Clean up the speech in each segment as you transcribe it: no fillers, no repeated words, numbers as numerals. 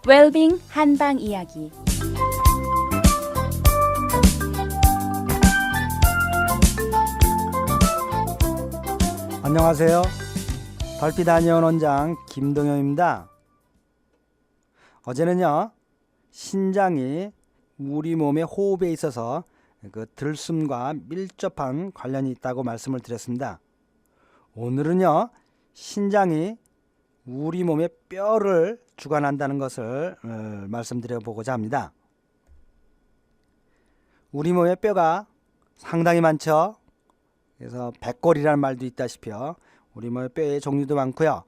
웰빙 한방 이야기. 안녕하세요. 달빛 아니온 원장 김동영입니다. 어제는요, 신장이 우리 몸의 호흡에 있어서 그 들숨과 밀접한 관련이 있다고 말씀을 드렸습니다. 오늘은요, 신장이 우리 몸의 뼈를 주관한다는 것을 말씀드려 보고자 합니다. 우리 몸의 뼈가 상당히 많죠. 그래서 백골이라는 말도 있다시피요. 우리 몸의 뼈의 종류도 많고요.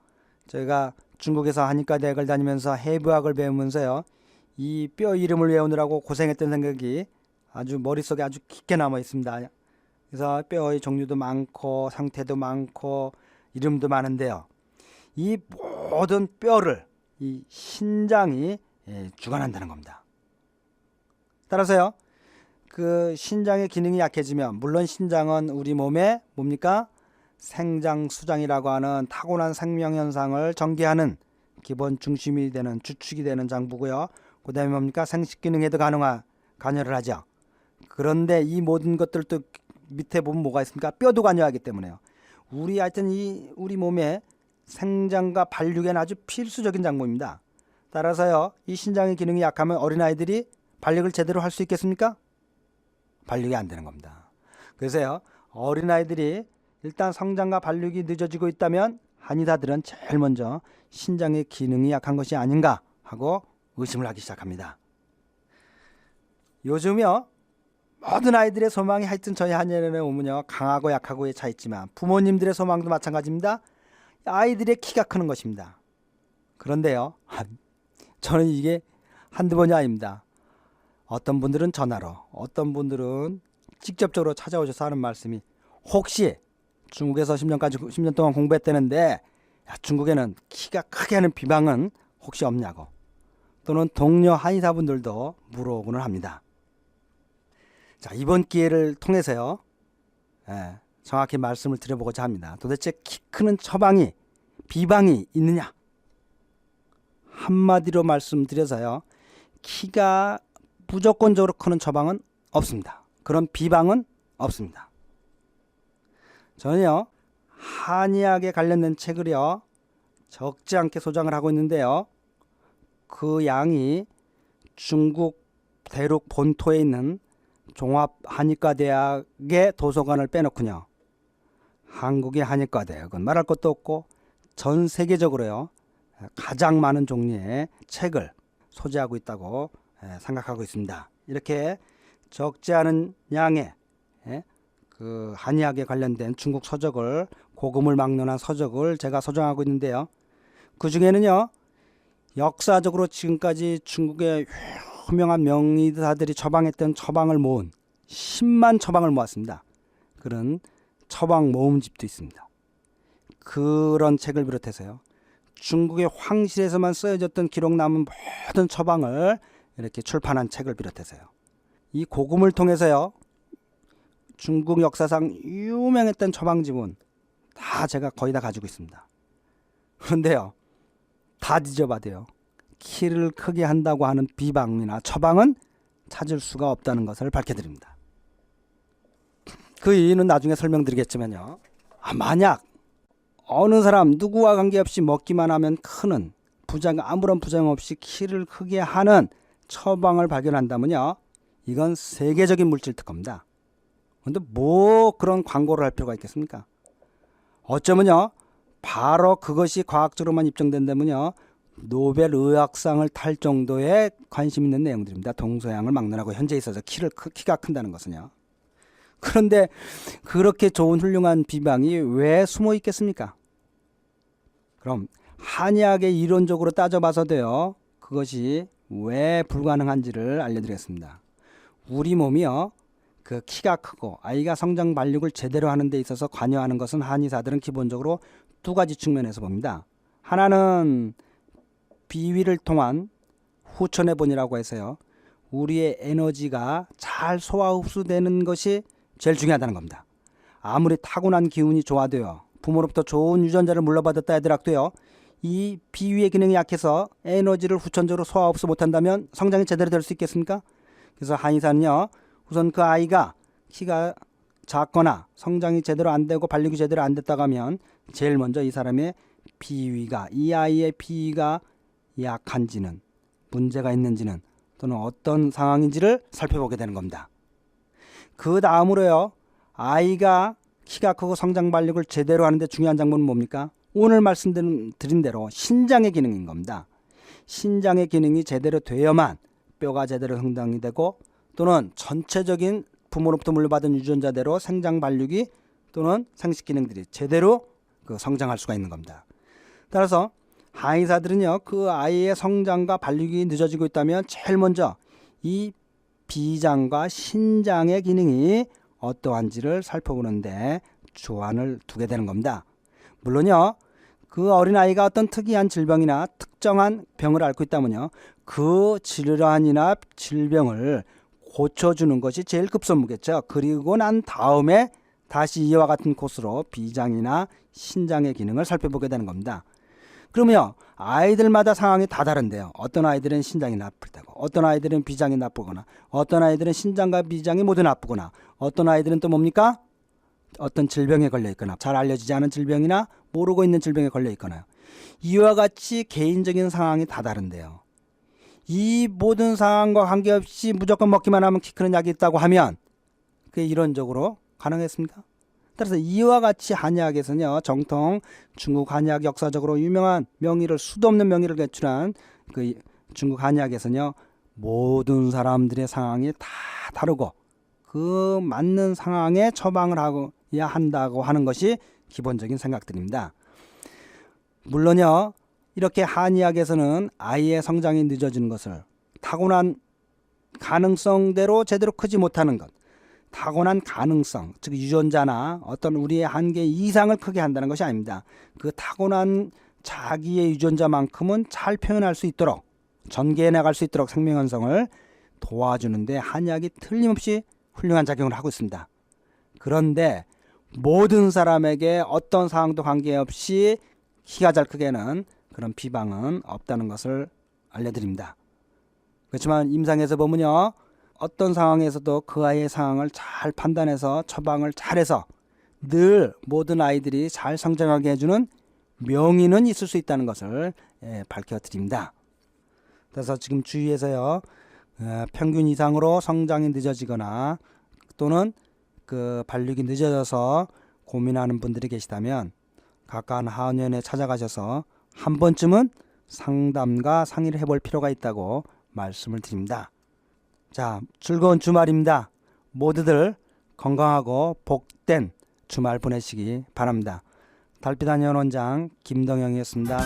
저희가 중국에서 한의과 대학을 다니면서 해부학을 배우면서요, 이 뼈 이름을 외우느라고 고생했던 생각이 아주 머릿속에 아주 깊게 남아 있습니다. 그래서 뼈의 종류도 많고 상태도 많고 이름도 많은데요, 이 모든 뼈를 이 신장이 주관한다는 겁니다. 따라서요, 그 신장의 기능이 약해지면, 물론 신장은 우리 몸에 뭡니까? 생장수장이라고 하는 타고난 생명 현상을 전개하는 기본 중심이 되는, 주축이 되는 장부고요. 그 다음에 뭡니까? 생식 기능에도 관여를 하죠. 그런데 이 모든 것들도 밑에 보면 뭐가 있습니까? 뼈도 관여하기 때문에요. 하여튼 우리 몸에 생장과 발육에는 아주 필수적인 장부입니다. 따라서요, 이 신장의 기능이 약하면 어린아이들이 발육을 제대로 할 수 있겠습니까? 발육이 안 되는 겁니다. 그래서요, 어린아이들이 일단 성장과 발육이 늦어지고 있다면 한의사들은 제일 먼저 신장의 기능이 약한 것이 아닌가 하고 의심을 하기 시작합니다. 요즘요, 모든 아이들의 소망이 하여튼 저희 한의원에 오면요, 강하고 약하고의 차이 있지만 부모님들의 소망도 마찬가지입니다. 아이들의 키가 크는 것입니다. 그런데요, 저는 이게 한두 번이 아닙니다. 어떤 분들은 전화로, 어떤 분들은 직접적으로 찾아오셔서 하는 말씀이, 혹시 중국에서 10년 동안 공부했다는데 중국에는 키가 크게 하는 비방은 혹시 없냐고, 또는 동료 한의사분들도 물어오고는 합니다. 자, 이번 기회를 통해서요, 정확히 말씀을 드려보고자 합니다. 도대체 키 크는 처방이, 비방이 있느냐? 한마디로 말씀드려서요, 키가 무조건적으로 크는 처방은 없습니다. 그런 비방은 없습니다. 저는요, 한의학에 관련된 책을요, 적지 않게 소장을 하고 있는데요, 그 양이 중국 대륙 본토에 있는 종합한의과대학의 도서관을 빼놓군요, 한국의 한의과대학은 말할 것도 없고 전 세계적으로요, 가장 많은 종류의 책을 소지하고 있다고 생각하고 있습니다. 이렇게 적지 않은 양의 그 한의학에 관련된 중국 서적을, 고금을 막론한 서적을 제가 소장하고 있는데요, 그 중에는요, 역사적으로 지금까지 중국의 유명한 명의사들이 처방했던 처방을 모은 10만 처방을 모았습니다. 그런 처방 모음집도 있습니다. 그런 책을 비롯해서요, 중국의 황실에서만 쓰여졌던 기록 남은 모든 처방을 이렇게 출판한 책을 비롯해서요, 이 고금을 통해서요, 중국 역사상 유명했던 처방집은 다 제가 거의 다 가지고 있습니다. 그런데요, 다 뒤져봐도요, 키를 크게 한다고 하는 비방이나 처방은 찾을 수가 없다는 것을 밝혀드립니다. 그 이유는 나중에 설명드리겠지만요, 만약 어느 사람 누구와 관계없이 먹기만 하면 크는, 아무런 부작 없이 키를 크게 하는 처방을 발견한다면요, 이건 세계적인 물질 특허입니다. 그런데 뭐 그런 광고를 할 필요가 있겠습니까? 어쩌면요, 바로 그것이 과학적으로만 입증된다면요, 노벨 의학상을 탈 정도의 관심 있는 내용들입니다. 동서양을 막론하고 현재 있어서 키가 큰다는 것은요. 그런데 그렇게 좋은 훌륭한 비방이 왜 숨어 있겠습니까? 그럼 한의학의 이론적으로 따져봐서도요, 그것이 왜 불가능한지를 알려드리겠습니다. 우리 몸이요, 그 키가 크고 아이가 성장 발육을 제대로 하는 데 있어서 관여하는 것은 한의사들은 기본적으로 두 가지 측면에서 봅니다. 하나는 비위를 통한 후천해본이라고 해서요, 우리의 에너지가 잘 소화 흡수되는 것이 제일 중요하다는 겁니다. 아무리 타고난 기운이 좋아도요, 부모로부터 좋은 유전자를 물려받았다 하더라도요, 이 비위의 기능이 약해서 에너지를 후천적으로 소화 흡수 못한다면 성장이 제대로 될 수 있겠습니까? 그래서 한의사는요, 우선 그 아이가 키가 작거나 성장이 제대로 안 되고 발육이 제대로 안 됐다고 하면 제일 먼저 이 사람의 비위가, 이 아이의 비위가 약한지는, 문제가 있는지는, 또는 어떤 상황인지를 살펴보게 되는 겁니다. 그 다음으로요, 아이가 키가 크고 성장 발육을 제대로 하는데 중요한 장면은 뭡니까? 오늘 말씀드린 대로 신장의 기능인 겁니다. 신장의 기능이 제대로 되어야만 뼈가 제대로 성장이 되고, 또는 전체적인 부모로부터 물려받은 유전자대로 생장 발육이 또는 생식 기능들이 제대로 성장할 수가 있는 겁니다. 따라서 한의사들은요, 그 아이의 성장과 발육이 늦어지고 있다면 제일 먼저 이 비장과 신장의 기능이 어떠한지를 살펴보는데 주안을 두게 되는 겁니다. 물론요, 그 어린아이가 어떤 특이한 질병이나 특정한 병을 앓고 있다면요, 그 질환이나 질병을 고쳐주는 것이 제일 급선무겠죠. 그리고 난 다음에 다시 이와 같은 코스로 비장이나 신장의 기능을 살펴보게 되는 겁니다. 그러면요, 아이들마다 상황이 다 다른데요. 어떤 아이들은 신장이 나쁠 때고, 어떤 아이들은 비장이 나쁘거나, 어떤 아이들은 신장과 비장이 모두 나쁘거나, 어떤 아이들은 또 뭡니까? 어떤 질병에 걸려 있거나, 잘 알려지지 않은 질병이나 모르고 있는 질병에 걸려 있거나, 이와 같이 개인적인 상황이 다 다른데요. 이 모든 상황과 관계없이 무조건 먹기만 하면 키 크는 약이 있다고 하면 그게 이론적으로 가능했습니까? 따라서 이와 같이 한의학에서는요, 정통 중국 한의학 역사적으로 유명한 명의를, 수도 없는 명의를 개출한 그 중국 한의학에서는요, 모든 사람들의 상황이 다 다르고 그 맞는 상황에 처방을 하고야 한다고 하는 것이 기본적인 생각들입니다. 물론요, 이렇게 한의학에서는 아이의 성장이 늦어지는 것을 타고난 가능성대로 제대로 크지 못하는 것, 타고난 가능성, 즉 유전자나 어떤 우리의 한계 이상을 크게 한다는 것이 아닙니다. 그 타고난 자기의 유전자만큼은 잘 표현할 수 있도록, 전개해 나갈 수 있도록 생명 현성을 도와주는데 한의학이 틀림없이 훌륭한 작용을 하고 있습니다. 그런데 모든 사람에게 어떤 상황도 관계없이 키가 잘 크게는 그런 비방은 없다는 것을 알려드립니다. 그렇지만 임상에서 보면요, 어떤 상황에서도 그 아이의 상황을 잘 판단해서 처방을 잘해서 늘 모든 아이들이 잘 성장하게 해주는 명의는 있을 수 있다는 것을 밝혀드립니다. 그래서 지금 주위에서요, 평균 이상으로 성장이 늦어지거나 또는 그 발육이 늦어져서 고민하는 분들이 계시다면 가까운 한의원에 찾아가셔서 한 번쯤은 상담과 상의를 해볼 필요가 있다고 말씀을 드립니다. 자, 즐거운 주말입니다. 모두들 건강하고 복된 주말 보내시기 바랍니다. 달빛 한의원 원장 김동영이었습니다.